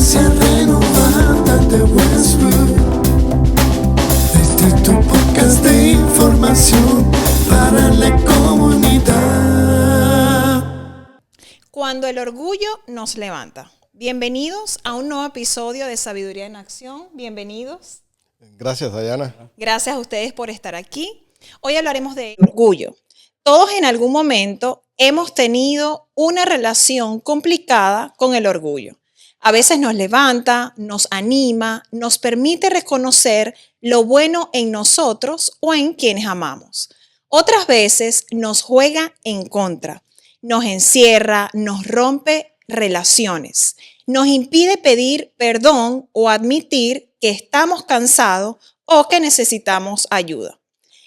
Frecuencia renovada de Westwood. Este es tu podcast de información para la comunidad. Cuando el orgullo nos levanta. Bienvenidos a un nuevo episodio de Sabiduría en Acción. Bienvenidos. Gracias, Dayana. Gracias a ustedes por estar aquí. Hoy hablaremos de orgullo. Todos en algún momento hemos tenido una relación complicada con el orgullo. A veces nos levanta, nos anima, nos permite reconocer lo bueno en nosotros o en quienes amamos. Otras veces nos juega en contra, nos encierra, nos rompe relaciones, nos impide pedir perdón o admitir que estamos cansados o que necesitamos ayuda.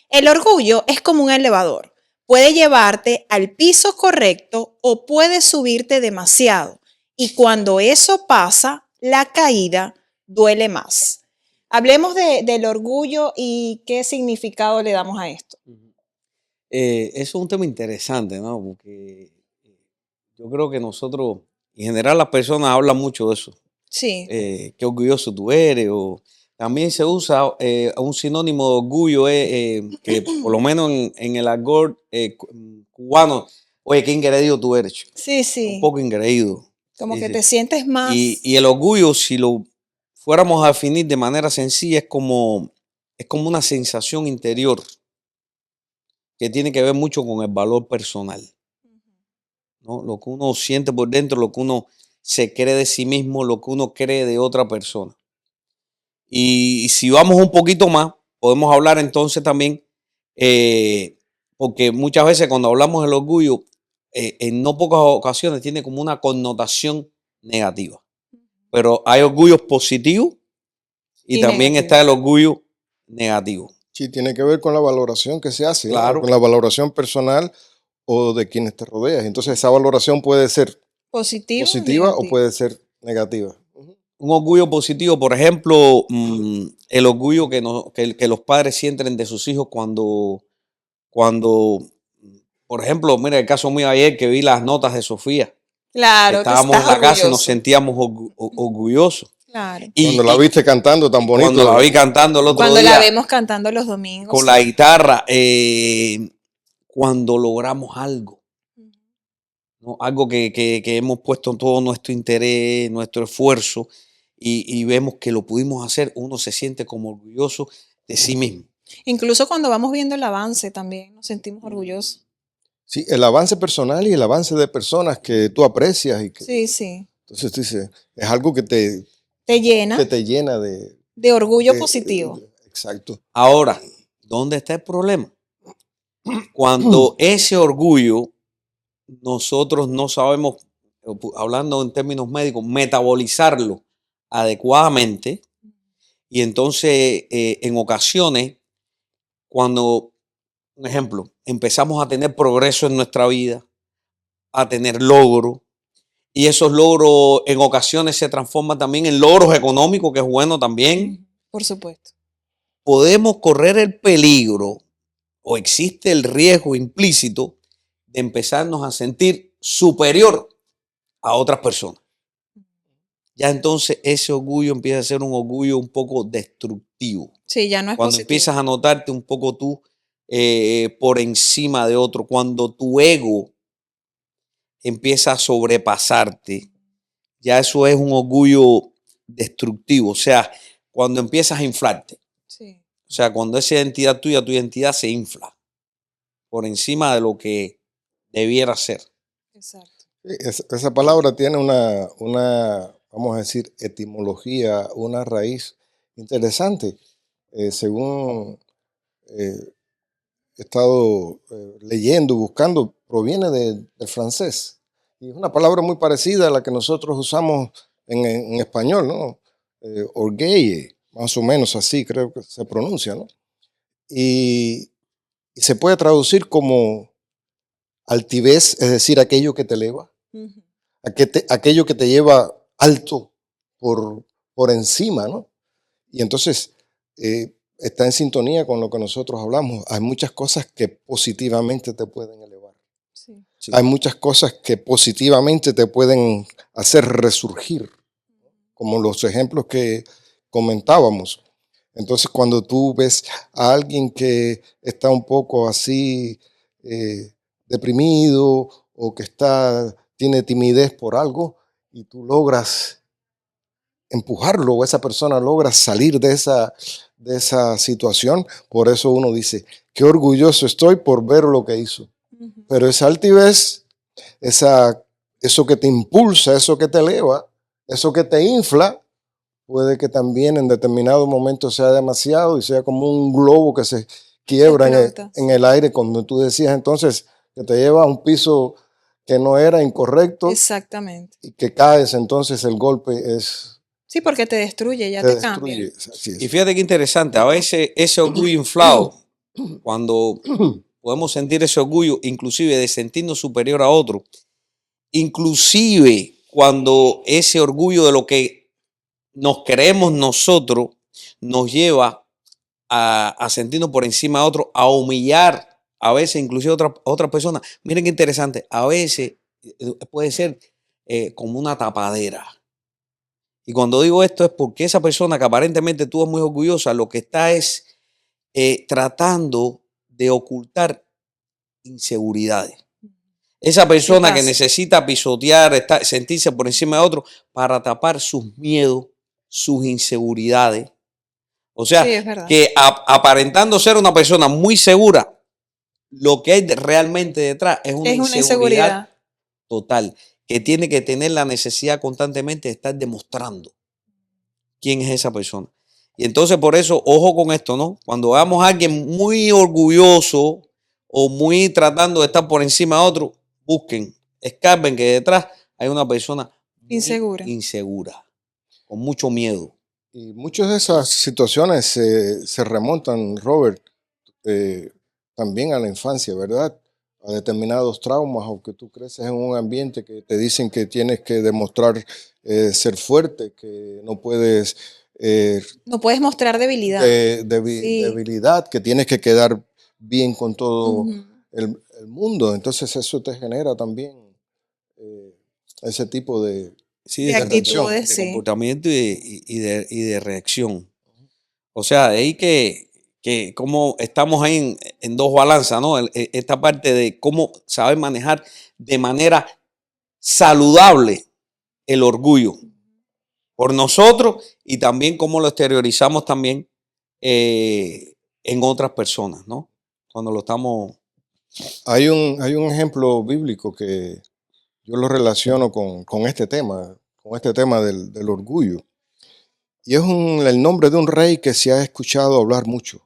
El orgullo es como un elevador. Puede llevarte al piso correcto o puede subirte demasiado. Y cuando eso pasa, la caída duele más. Hablemos del orgullo y qué significado le damos a esto. Eso es un tema interesante, ¿no? Porque yo creo que nosotros, en general, las personas hablan mucho de eso. Sí. Qué orgulloso tú eres. O también se usa un sinónimo de orgullo, que por lo menos en el argot cubano, oye, qué engreído tú eres. Sí, sí. Un poco engreído. Como Sí, que sí. te sientes más. Y el orgullo, si lo fuéramos a definir de manera sencilla, es como una sensación interior que tiene que ver mucho con el valor personal, ¿no? Lo que uno siente por dentro, lo que uno se cree de sí mismo, lo que uno cree de otra persona. Y si vamos un poquito más, podemos hablar entonces también, porque muchas veces cuando hablamos del orgullo, en no pocas ocasiones tiene como una connotación negativa. Pero hay orgullos positivos y también negativo. está el orgullo negativo. Sí, tiene que ver con la valoración que se hace, Claro. ¿no? Con la valoración personal o de quienes te rodeas. Entonces, esa valoración puede ser Positivo, positiva negativo. o puede ser negativa. Un orgullo positivo, por ejemplo, el orgullo que los padres sienten de sus hijos cuando, por ejemplo, mira el caso mío ayer que vi las notas de Sofía. Claro, que Estábamos estás en la casa y nos orgulloso. sentíamos orgullosos. Claro. Cuando la viste cantando tan bonito. Cuando la vi cantando el otro Cuando día la vemos cantando los domingos. con la guitarra, cuando logramos algo, ¿no? Algo que hemos puesto todo nuestro interés, nuestro esfuerzo y vemos que lo pudimos hacer, uno se siente como orgulloso de sí mismo. Incluso cuando vamos viendo el avance también nos sentimos orgullosos. Sí, el avance personal y el avance de personas que tú aprecias. Y que, Sí, sí. entonces, tú dices, es algo que te Te llena de orgullo positivo. Exacto. Ahora, ¿dónde está el problema? Cuando ese orgullo nosotros no sabemos, hablando en términos médicos, metabolizarlo adecuadamente, y entonces en ocasiones, cuando, un ejemplo, empezamos a tener progreso en nuestra vida, a tener logros, y esos logros en ocasiones se transforman también en logros económicos, que es bueno también, Por supuesto. podemos correr el peligro o existe el riesgo implícito de empezarnos a sentir superior a otras personas. Ya entonces ese orgullo empieza a ser un orgullo un poco destructivo. Sí, ya no es Cuando positivo. empiezas a notarte un poco tú por encima de otro, cuando tu ego empieza a sobrepasarte, ya eso es un orgullo destructivo. O sea, cuando empiezas a inflarte. Sí. O sea, cuando esa identidad tuya, tu identidad se infla por encima de lo que debiera ser. Exacto. Esa palabra tiene una, vamos a decir, etimología, una raíz interesante. Según he estado leyendo, buscando, proviene del francés. Y es una palabra muy parecida a la que nosotros usamos en español, ¿no? Orgueille, más o menos así creo que se pronuncia, ¿no? Y se puede traducir como altivez, es decir, aquello que te eleva. Uh-huh. Aquello que te lleva alto por encima, ¿no? Y entonces está en sintonía con lo que nosotros hablamos. Hay muchas cosas que positivamente te pueden elevar. Sí. Sí. Hay muchas cosas que positivamente te pueden hacer resurgir como los ejemplos que comentábamos. Entonces, cuando tú ves a alguien que está un poco así deprimido o que tiene timidez por algo y tú logras empujarlo o esa persona logra salir de esa situación, por eso uno dice, qué orgulloso estoy por ver lo que hizo. Pero esa altivez, eso que te impulsa, eso que te eleva, eso que te infla, puede que también en determinado momento sea demasiado y sea como un globo que se quiebra en el aire, como tú decías entonces, que te lleva a un piso que no era incorrecto. Exactamente. Y que caes, entonces el golpe es... Sí, porque te destruye, ya te cambia. Y fíjate qué interesante, a veces ese orgullo inflado, cuando podemos sentir ese orgullo, inclusive de sentirnos superior a otro, inclusive cuando ese orgullo de lo que nos creemos nosotros nos lleva a sentirnos por encima de otro, a humillar a veces inclusive a otra persona. Miren qué interesante, a veces puede ser como una tapadera. Y cuando digo esto es porque esa persona que aparentemente tú eres muy orgullosa, lo que está es tratando de ocultar inseguridades. Esa persona que necesita pisotear, sentirse por encima de otro para tapar sus miedos, sus inseguridades. O sea, sí, es verdad, que aparentando ser una persona muy segura, lo que hay realmente detrás es una inseguridad total, que tiene que tener la necesidad constantemente de estar demostrando quién es esa persona. Y entonces por eso, ojo con esto, ¿no? Cuando veamos a alguien muy orgulloso o muy tratando de estar por encima de otro, busquen, escarben que detrás hay una persona insegura, con mucho miedo. Y muchas de esas situaciones se remontan, Robert, también a la infancia, ¿verdad? A determinados traumas, o que tú creces en un ambiente que te dicen que tienes que demostrar ser fuerte, que no puedes... no puedes mostrar debilidad. Debilidad, que tienes que quedar bien con todo el mundo. Entonces eso te genera también ese tipo de actitudes, de comportamiento y de reacción. O sea, de ahí que como estamos ahí en dos balanzas, ¿no? Esta parte de cómo saber manejar de manera saludable el orgullo por nosotros y también cómo lo exteriorizamos también en otras personas, ¿no? Cuando lo estamos... Hay un ejemplo bíblico que yo lo relaciono con este tema del orgullo. Y es el nombre de un rey que se ha escuchado hablar mucho.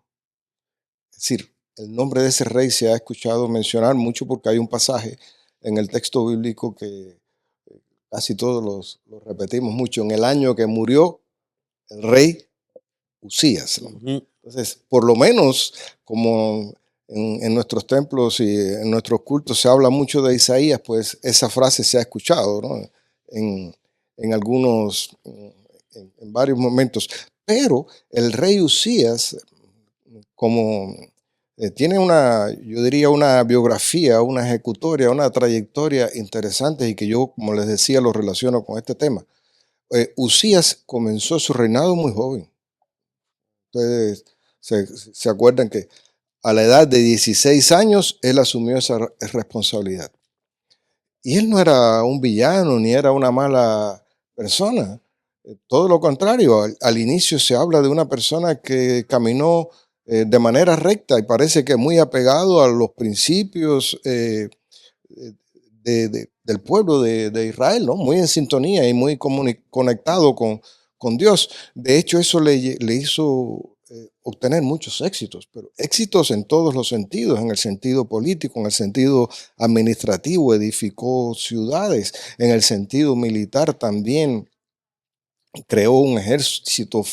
Es decir, el nombre de ese rey se ha escuchado mencionar mucho porque hay un pasaje en el texto bíblico que casi todos los repetimos mucho. En el año que murió el rey Usías, ¿no? Entonces, por lo menos, como en nuestros templos y en nuestros cultos se habla mucho de Isaías, pues esa frase se ha escuchado, ¿no? En algunos, en varios momentos. Pero el rey Usías, como tiene yo diría, una biografía, una ejecutoria, una trayectoria interesante y que yo, como les decía, lo relaciono con este tema. Usías comenzó su reinado muy joven. Ustedes se acuerdan que a la edad de 16 años él asumió esa responsabilidad. Y él no era un villano ni era una mala persona. Todo lo contrario, al inicio se habla de una persona que caminó de manera recta y parece que muy apegado a los principios del pueblo de Israel, ¿no? Muy en sintonía y muy conectado con Dios. De hecho, eso le hizo obtener muchos éxitos, pero éxitos en todos los sentidos, en el sentido político, en el sentido administrativo, edificó ciudades, en el sentido militar también creó un ejército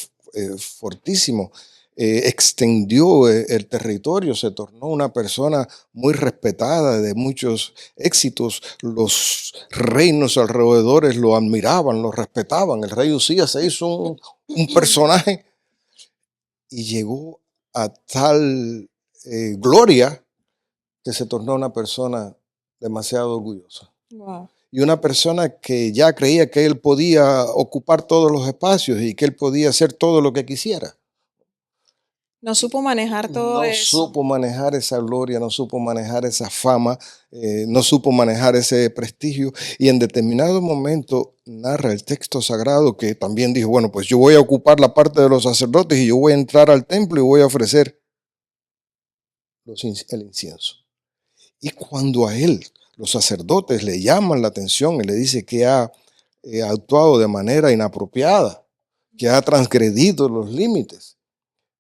fortísimo, extendió el territorio, se tornó una persona muy respetada, de muchos éxitos. Los reinos alrededores lo admiraban, lo respetaban. El rey Usías se hizo un personaje y llegó a tal gloria que se tornó una persona demasiado orgullosa. Wow. y una persona que ya creía que él podía ocupar todos los espacios y que él podía hacer todo lo que quisiera. No supo manejar todo No eso. supo manejar esa gloria, no supo manejar esa fama, no supo manejar ese prestigio, y en determinado momento narra el texto sagrado que también dijo, bueno, pues yo voy a ocupar la parte de los sacerdotes y yo voy a entrar al templo y voy a ofrecer el incienso. Y cuando a él los sacerdotes le llaman la atención y le dice que ha actuado de manera inapropiada, que ha transgredido los límites,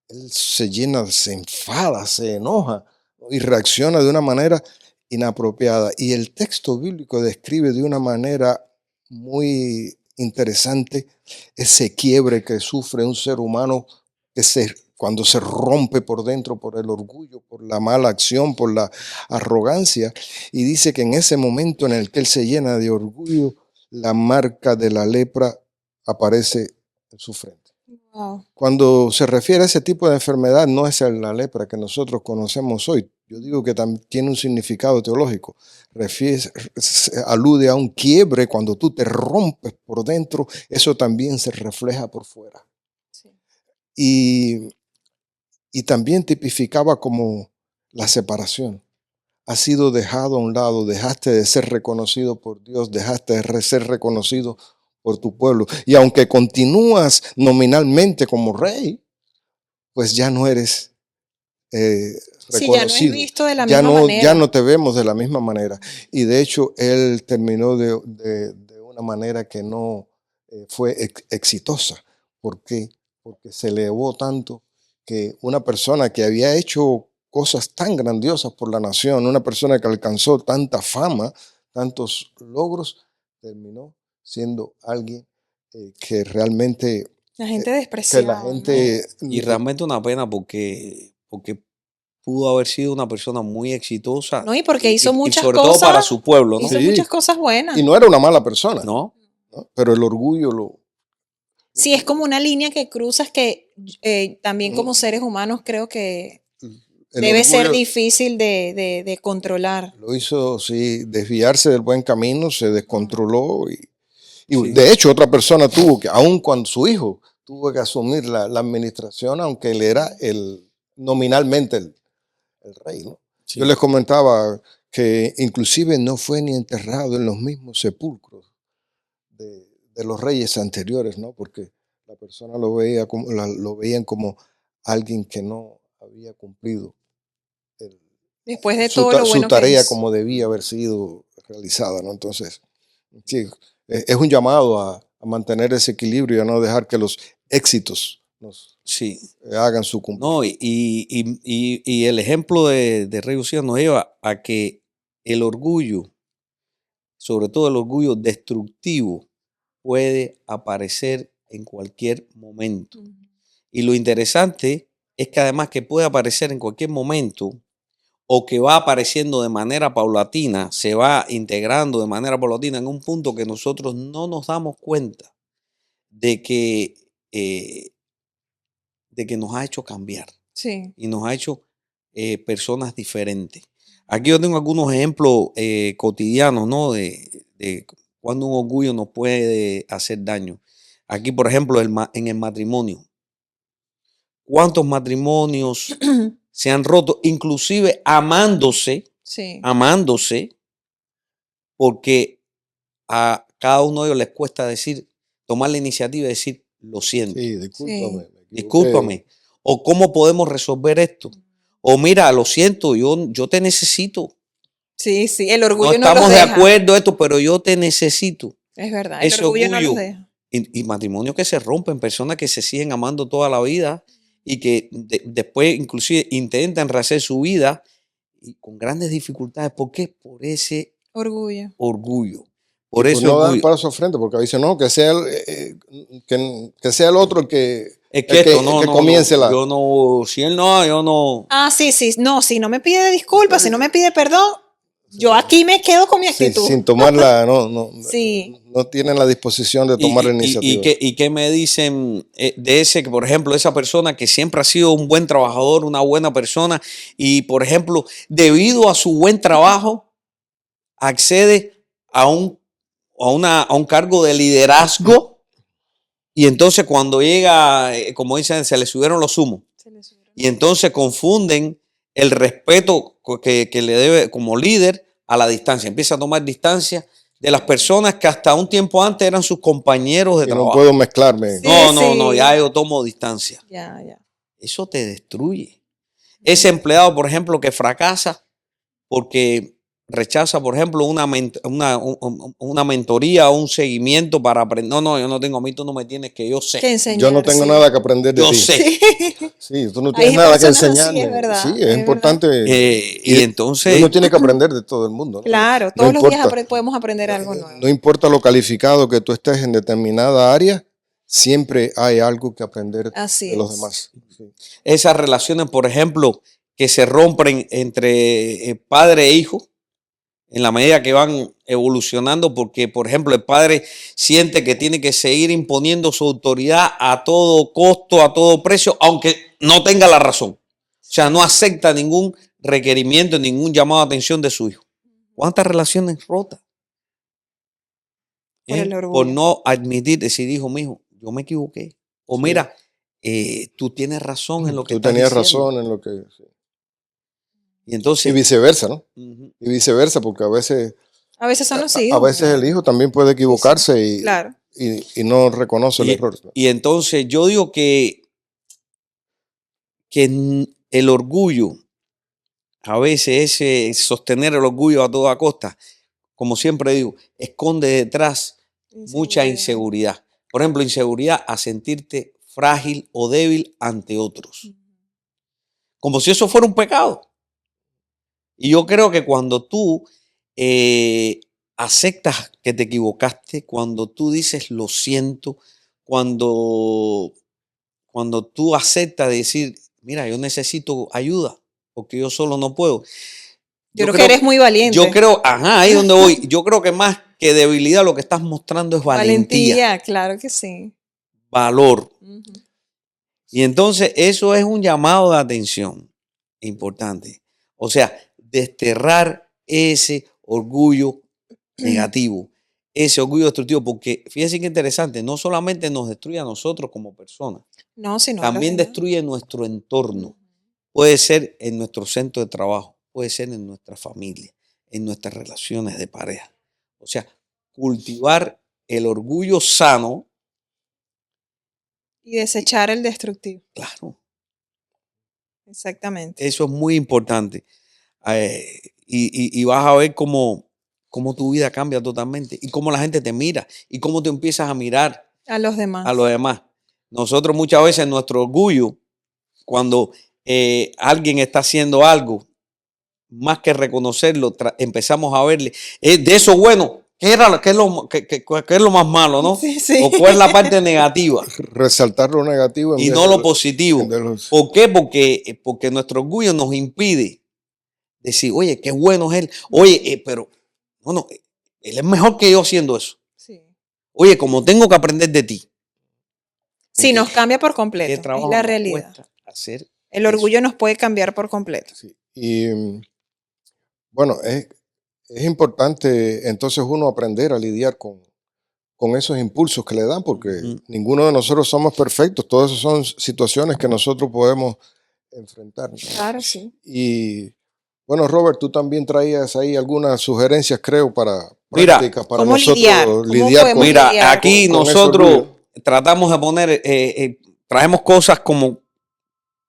él se llena, se enfada, se enoja, ¿no? Y reacciona de una manera inapropiada. Y el texto bíblico describe de una manera muy interesante ese quiebre que sufre un ser humano cuando se rompe por dentro por el orgullo, por la mala acción, por la arrogancia. Y dice que en ese momento en el que él se llena de orgullo, la marca de la lepra aparece en su frente. Wow. Cuando se refiere a ese tipo de enfermedad, no es la lepra que nosotros conocemos hoy. Yo digo que también tiene un significado teológico. Alude a un quiebre cuando tú te rompes por dentro, eso también se refleja por fuera. Sí. Y también tipificaba como la separación. Has sido dejado a un lado, dejaste de ser reconocido por Dios, dejaste de ser reconocido por tu pueblo. Y aunque continúas nominalmente como rey, pues ya no eres reconocido. Sí, ya no es visto de la misma manera. Ya no te vemos de la misma manera. Y de hecho, él terminó de una manera que no fue exitosa. ¿Por qué? Porque se elevó tanto que una persona que había hecho cosas tan grandiosas por la nación, una persona que alcanzó tanta fama, tantos logros, terminó siendo alguien que realmente la gente que despreciaba. la gente Y realmente una pena porque pudo haber sido una persona muy exitosa. No, y porque hizo muchas sobre cosas. todo para su pueblo, ¿no? Hizo Sí. muchas cosas buenas. y no era una mala persona, ¿No? ¿no? Pero el orgullo lo Sí, es como una línea que cruzas que también como seres humanos creo que el debe ser orgullo difícil de controlar. lo hizo, sí, desviarse del buen camino, se descontroló y Sí. de hecho otra persona tuvo que, aun cuando su hijo tuvo que asumir la administración, aunque él era nominalmente el rey, ¿no? Sí. Yo les comentaba que inclusive no fue ni enterrado en los mismos sepulcros de los reyes anteriores, ¿no? Porque la persona lo veían como alguien que no había cumplido Después de todo lo bueno su tarea que hizo. como debía haber sido realizada, ¿no? Entonces, sí, es un llamado a mantener ese equilibrio y a no dejar que los éxitos nos Sí. hagan su cumplimiento. No, y el ejemplo de Rey Usías nos lleva a que el orgullo, sobre todo el orgullo destructivo, puede aparecer en cualquier momento. Y lo interesante es que además que puede aparecer en cualquier momento o que va apareciendo de manera paulatina, se va integrando de manera paulatina en un punto que nosotros no nos damos cuenta de que nos ha hecho cambiar. Sí. Y nos ha hecho personas diferentes. Aquí yo tengo algunos ejemplos cotidianos, ¿no? De cuando un orgullo nos puede hacer daño. Aquí, por ejemplo, en el matrimonio. ¿Cuántos matrimonios se han roto, inclusive amándose, Sí. porque a cada uno de ellos les cuesta tomar la iniciativa y decir, lo siento, Sí, discúlpame. Sí. me equivoqué. discúlpame, o cómo podemos resolver esto, o mira, lo siento, yo te necesito, Sí, sí, el no orgullo no estamos los de deja. acuerdo esto, pero yo te necesito. Es verdad, el Ese orgullo no los orgullo. deja. Y matrimonios que se rompen, personas que se siguen amando toda la vida y que después inclusive intentan rehacer su vida y con grandes dificultades. ¿Por qué? Por ese Orgullo. orgullo. Por Por ese no dar orgullo. paso al frente, porque dice, no, que sea el otro el que, Es que esto no, comience la... yo no, si él no, yo no. Ah, sí, sí. No, si no me pide disculpas, si no me pide perdón, yo aquí me quedo con mi Sí, actitud. sin tomarla, Sí. no tienen la disposición de tomar la iniciativa. ¿Y qué me dicen de ese, que por ejemplo, esa persona que siempre ha sido un buen trabajador, una buena persona, y por ejemplo, debido a su buen trabajo, accede a un a un cargo de liderazgo y entonces cuando llega, como dicen, se le subieron los humos. Y entonces confunden el respeto que le debe como líder a la distancia. Empieza a tomar distancia de las personas que hasta un tiempo antes eran sus compañeros de Y trabajo. no puedo mezclarme. Sí, No, sí. ya yo tomo distancia. Ya. Eso te destruye. Ese empleado, por ejemplo, que fracasa porque rechaza, por ejemplo, una mentoría o un seguimiento para aprender. No, yo no tengo, a mí tú no me tienes, que yo sé. Que enseñar, Yo no tengo sí. nada que aprender de Yo ti. sé. Sí. Sí, tú no Hay tienes nada que personas así, enseñarme. es verdad, Sí, es es importante. Y entonces, Uno tiene que aprender de todo el mundo, ¿no? Claro, No todos los días importa. podemos aprender algo nuevo. No importa lo calificado que tú estés en determinada área, siempre hay algo que aprender Así de los es. demás. Sí. esas relaciones, por ejemplo, que se rompen entre padre e hijo, en la medida que van evolucionando, porque, por ejemplo, el padre siente que tiene que seguir imponiendo su autoridad a todo costo, a todo precio, aunque no tenga la razón. O sea, no acepta ningún requerimiento, ningún llamado de atención de su hijo. ¿Cuántas relaciones rotas? Por el orgullo. Por no admitir, decir, hijo mío, yo me equivoqué. O Sí. mira, tú tienes razón en lo que Tú estás tenías diciendo. razón en lo que... sí. Y entonces, Y viceversa, ¿no? ujú. Y viceversa, porque a veces Son los a hijos. veces el hijo también puede equivocarse y, Claro. y no reconoce el error. Y entonces yo digo que el orgullo, a veces ese sostener el orgullo a toda costa, como siempre digo, esconde detrás mucha inseguridad. Por ejemplo, inseguridad a sentirte frágil o débil ante otros. Como si eso fuera un pecado. Y yo creo que cuando tú aceptas que te equivocaste, cuando tú dices lo siento, cuando tú aceptas decir, mira, yo necesito ayuda porque yo solo no puedo. Yo creo que eres muy valiente. Yo creo, ahí es donde voy. Yo creo que más que debilidad lo que estás mostrando es valentía. Claro que sí. Valor. Y entonces eso es un llamado de atención importante. O sea, desterrar ese orgullo negativo, ese orgullo destructivo, porque fíjense qué interesante, no solamente nos destruye a nosotros como personas, No, sino también destruye nuestro entorno. Puede ser en nuestro centro de trabajo, puede ser en nuestra familia, en nuestras relaciones de pareja. O sea, cultivar el orgullo sano. Y desechar el destructivo. Claro. Exactamente. Eso es muy importante. Y vas a ver cómo tu vida cambia totalmente y cómo la gente te mira y cómo tú empiezas a mirar A los demás. a los demás. Nosotros muchas veces nuestro orgullo, cuando alguien está haciendo algo, más que reconocerlo, empezamos a verle de eso bueno, ¿qué es lo más malo, no? Sí, sí. O cuál es la parte negativa Resaltar lo negativo en y vez no de lo positivo. ¿Por qué? Porque nuestro orgullo nos impide decir, oye, qué bueno es él. Oye, pero bueno, él es mejor que yo haciendo eso. Sí. Oye, como tengo que aprender de ti. Sí, nos cambia por ¿Qué completo. trabajo Es la nos realidad. cuesta hacer El orgullo nos puede cambiar por completo. Sí. Y bueno, es importante entonces uno aprender a lidiar con esos impulsos que le dan, porque ninguno de nosotros somos perfectos. Todas esas son situaciones que nosotros podemos enfrentar. Claro, sí. Y bueno, Robert, tú también traías ahí algunas sugerencias, creo, para Mira, prácticas para ¿cómo nosotros lidiar? ¿Cómo lidiar podemos con, Mira, lidiar aquí con ese nosotros orgullo? tratamos de poner, traemos cosas como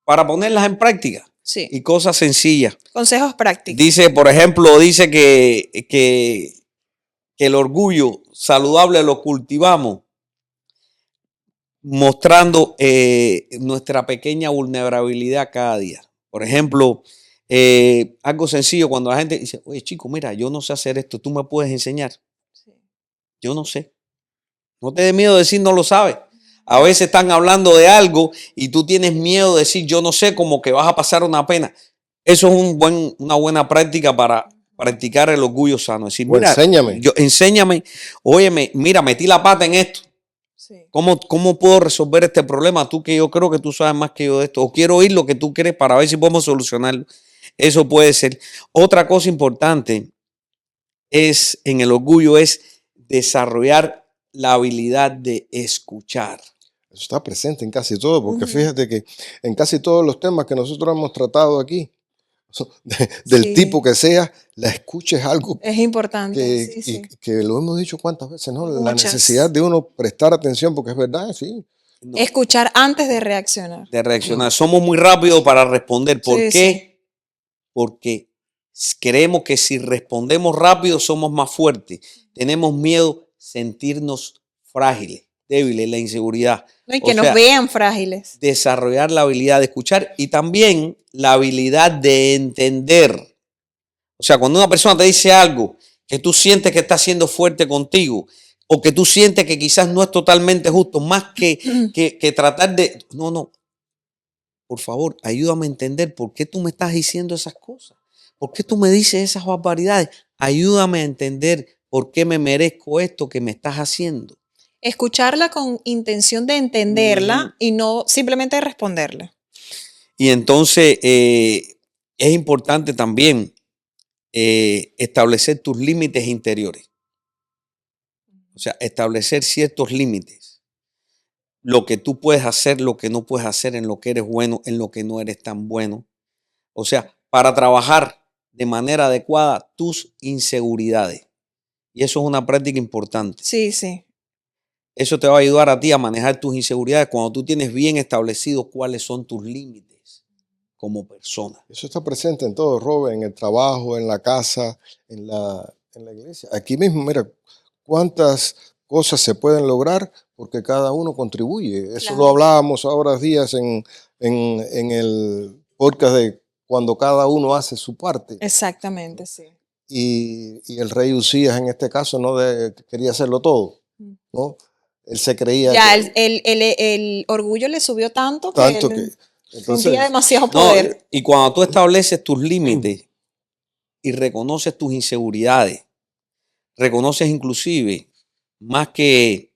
para ponerlas en práctica Sí. y cosas sencillas. Consejos prácticos. Dice, por ejemplo, que el orgullo saludable lo cultivamos mostrando nuestra pequeña vulnerabilidad cada día. Por ejemplo, algo sencillo cuando la gente dice, oye chico, mira, yo no sé hacer esto, tú me puedes enseñar. Sí. Yo no sé. No te dé miedo de decir no lo sabes. A veces están hablando de algo y tú tienes miedo de decir yo no sé, como que vas a pasar una pena. Eso es una buena práctica para practicar el orgullo sano. Es decir, Pues mira, enséñame. Enséñame, óyeme, mira, metí la pata en esto. Sí. ¿Cómo puedo resolver este problema? Tú que yo creo que tú sabes más que yo de esto. O quiero oír lo que tú crees para ver si podemos solucionarlo. Eso puede ser. Otra cosa importante es en el orgullo es desarrollar la habilidad de escuchar. Eso está presente en casi todo, porque fíjate que en casi todos los temas que nosotros hemos tratado aquí, del Sí. tipo que sea, la escucha es algo Es importante. que, Sí, sí. que lo hemos dicho cuántas veces, ¿no? La Muchas. necesidad de uno prestar atención, porque es verdad, sí. No, Escuchar antes de reaccionar. de reaccionar. Somos muy rápidos para responder. ¿Por Sí, qué? sí. Porque creemos que si respondemos rápido somos más fuertes. Tenemos miedo sentirnos frágiles, débiles, la inseguridad. No, y O que nos sea, vean frágiles. desarrollar la habilidad de escuchar y también la habilidad de entender. O sea, cuando una persona te dice algo que tú sientes que está siendo fuerte contigo o que tú sientes que quizás no es totalmente justo, más que tratar de... No, por favor, ayúdame a entender por qué tú me estás diciendo esas cosas. ¿Por qué tú me dices esas barbaridades? Ayúdame a entender por qué me merezco esto que me estás haciendo. Escucharla con intención de entenderla y no simplemente responderle. Y entonces es importante también establecer tus límites interiores. O sea, establecer ciertos límites. Lo que tú puedes hacer, lo que no puedes hacer, en lo que eres bueno, en lo que no eres tan bueno. O sea, para trabajar de manera adecuada tus inseguridades. Y eso es una práctica importante. Sí, sí. Eso te va a ayudar a ti a manejar tus inseguridades cuando tú tienes bien establecido cuáles son tus límites como persona. Eso está presente en todo, Robert, en el trabajo, en la casa, en la iglesia. Aquí mismo, mira, cuántas cosas se pueden lograr porque cada uno contribuye. Eso Claro. lo hablábamos ahora días en el podcast de cuando cada uno hace su parte. Exactamente, sí. Y el rey Usías en este caso quería hacerlo todo, ¿no? Él se creía Ya que, el orgullo le subió tanto que tanto él que entonces sentía demasiado No, poder. y cuando tú estableces tus límites y reconoces tus inseguridades, reconoces inclusive más que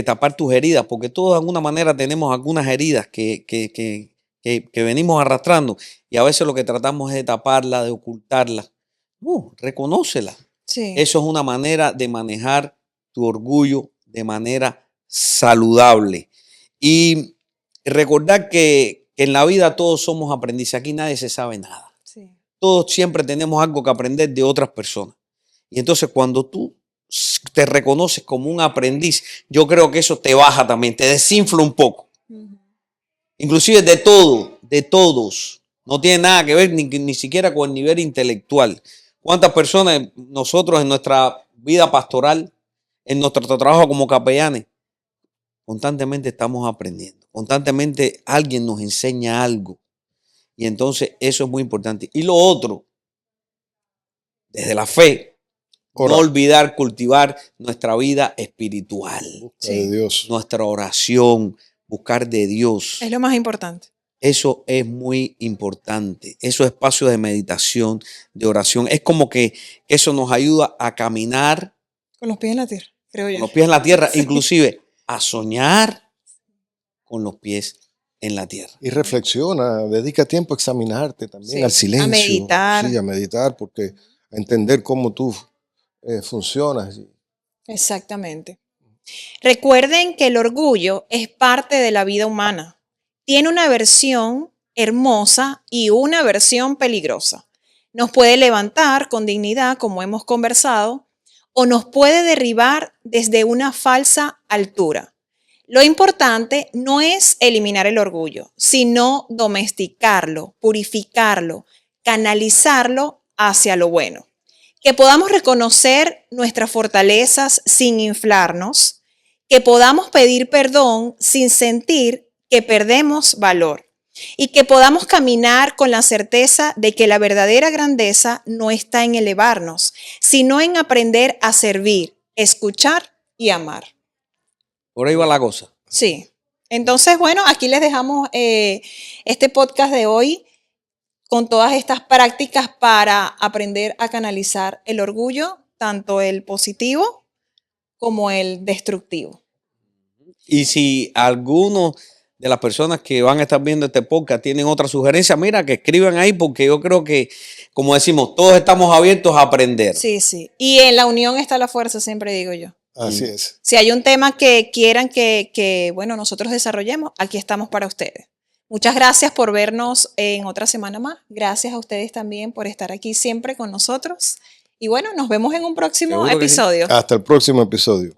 tapar tus heridas, porque todos de alguna manera tenemos algunas heridas que venimos arrastrando y a veces lo que tratamos es de taparla, de ocultarla. No, reconócela. Sí. Eso es una manera de manejar tu orgullo de manera saludable. Y recordar que en la vida todos somos aprendices. Aquí nadie se sabe nada. Sí. Todos siempre tenemos algo que aprender de otras personas. Y entonces cuando tú te reconoces como un aprendiz, yo creo que eso te baja también, te desinfla un poco. Inclusive de todo, de todos. No tiene nada que ver ni siquiera con el nivel intelectual. ¿Cuántas personas nosotros en nuestra vida pastoral, en nuestro trabajo como capellanes, constantemente estamos aprendiendo? Constantemente alguien nos enseña algo. Y entonces eso es muy importante. Y lo otro, desde la fe, no orar, olvidar cultivar nuestra vida espiritual, busca de Dios. nuestra oración, buscar de Dios. Es lo más importante. Eso es muy importante. Esos espacios de meditación, de oración, es como que eso nos ayuda a caminar Con los pies en la tierra, creo yo. con los pies en la tierra, inclusive a soñar con los pies en la tierra. Y reflexiona, dedica tiempo a examinarte también, Sí, al silencio. a meditar. Sí, a meditar, porque a entender cómo tú funcionas. Exactamente. Recuerden que el orgullo es parte de la vida humana. Tiene una versión hermosa y una versión peligrosa. Nos puede levantar con dignidad, como hemos conversado, o nos puede derribar desde una falsa altura. Lo importante no es eliminar el orgullo, sino domesticarlo, purificarlo, canalizarlo hacia lo bueno. Que podamos reconocer nuestras fortalezas sin inflarnos, que podamos pedir perdón sin sentir que perdemos valor y que podamos caminar con la certeza de que la verdadera grandeza no está en elevarnos, sino en aprender a servir, escuchar y amar. Por ahí va la cosa. Sí. Entonces, bueno, aquí les dejamos este podcast de hoy con todas estas prácticas para aprender a canalizar el orgullo, tanto el positivo como el destructivo. Y si alguno de las personas que van a estar viendo este podcast tienen otra sugerencia, mira, que escriban ahí, porque yo creo que, como decimos, todos estamos abiertos a aprender. Sí, sí. Y en la unión está la fuerza, siempre digo yo. Así es. Si hay un tema que quieran que bueno, nosotros desarrollemos, aquí estamos para ustedes. Muchas gracias por vernos en otra semana más. Gracias a ustedes también por estar aquí siempre con nosotros. Y bueno, nos vemos en un próximo Seguro que sí. episodio. Hasta el próximo episodio.